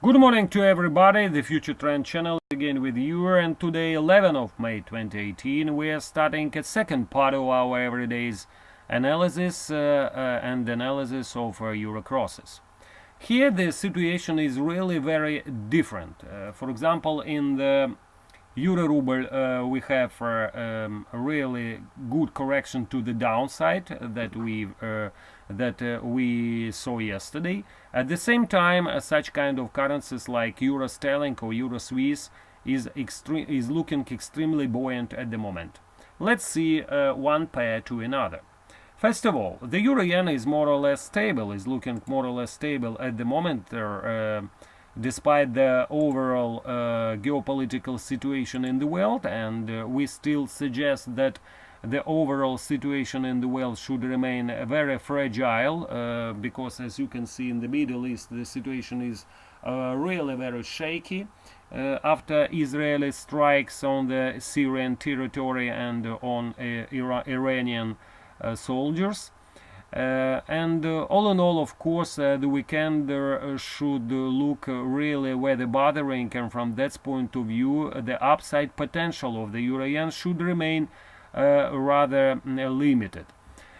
Good morning to everybody, the Future Trend channel again with you, and today 11th of May 2018 we are starting a second part of our everyday's analysis and analysis of euro crosses. Here the situation is really very different. For example, in the euro ruble we have a really good correction to the downside that we saw yesterday. At the same time, such kind of currencies like euro sterling or euro Swiss is looking extremely buoyant at the moment. Let's see one pair to another. First of all, the euro yen is more or less stable, is looking more or less stable at the moment, despite the overall geopolitical situation in the world, and we still suggest that the overall situation in the world should remain very fragile, because as you can see in the Middle East the situation is really very shaky after Israeli strikes on the Syrian territory and on Iranian soldiers. And all in all, of course, the weekender should look really weather bothering, and from that point of view the upside potential of the euro yen should remain rather limited.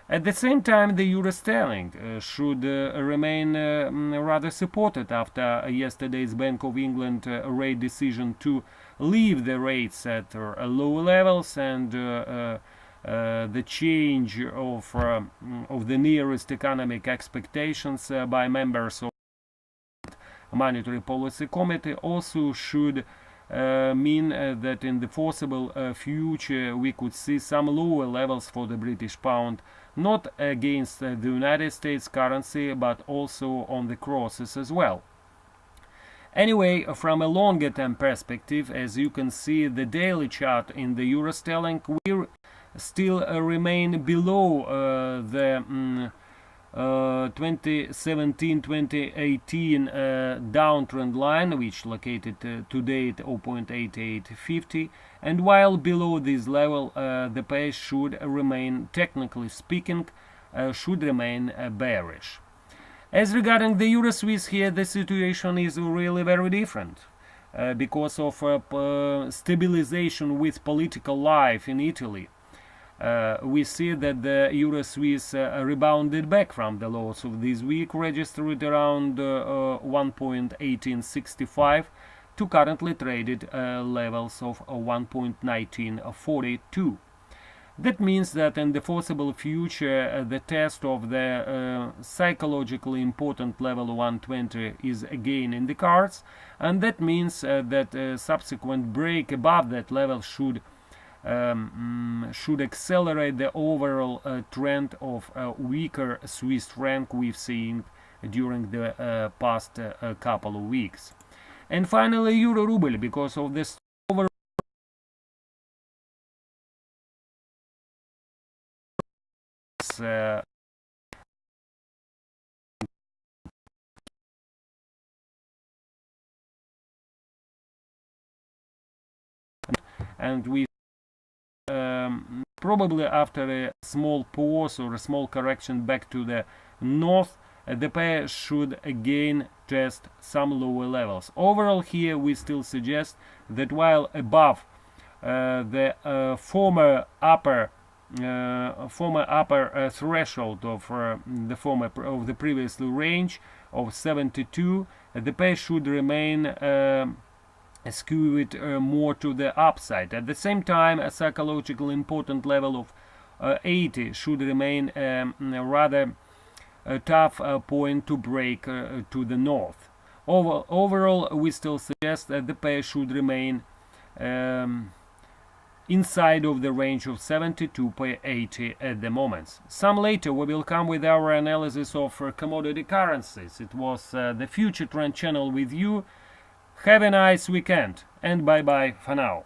At the same time, the euro sterling should remain rather supported after yesterday's Bank of England rate decision to leave the rates at low levels, and the change of the nearest economic expectations by members of the Monetary Policy Committee also should mean that in the foreseeable future we could see some lower levels for the British pound, not against the United States currency but also on the crosses as well. Anyway, from a longer term perspective, as you can see the daily chart in the euro sterling, we still remain below the 2017-2018 downtrend line, which located today at 0.8850, and while below this level the pair should remain, technically speaking, bearish. As regarding the euro Swiss, here the situation is really very different. Because of stabilization with political life in Italy, we see that the euro Swiss rebounded back from the lows of this week, registered around 1.1865 to currently traded levels of 1.1942. That means that in the foreseeable future the test of the psychologically important level 120 is again in the cards, and that means that subsequent break above that level should accelerate the overall trend of weaker Swiss franc we've seen during the past couple of weeks. And finally, euro ruble, because of this overall and we probably after a small pause or a small correction back to the north, the pair should again test some lower levels. Overall, here we still suggest that while above the former upper threshold of the previous range of 72, the pair should remain skewed more to the upside. At the same time, a psychologically important level of 80 should remain a rather tough point to break to the north. Overall, we still suggest that the pair should remain inside of the range of 72.80 at the moment. Some later we will come with our analysis of commodity currencies. It was the Future Trend channel with you. Have a nice weekend, and bye bye for now.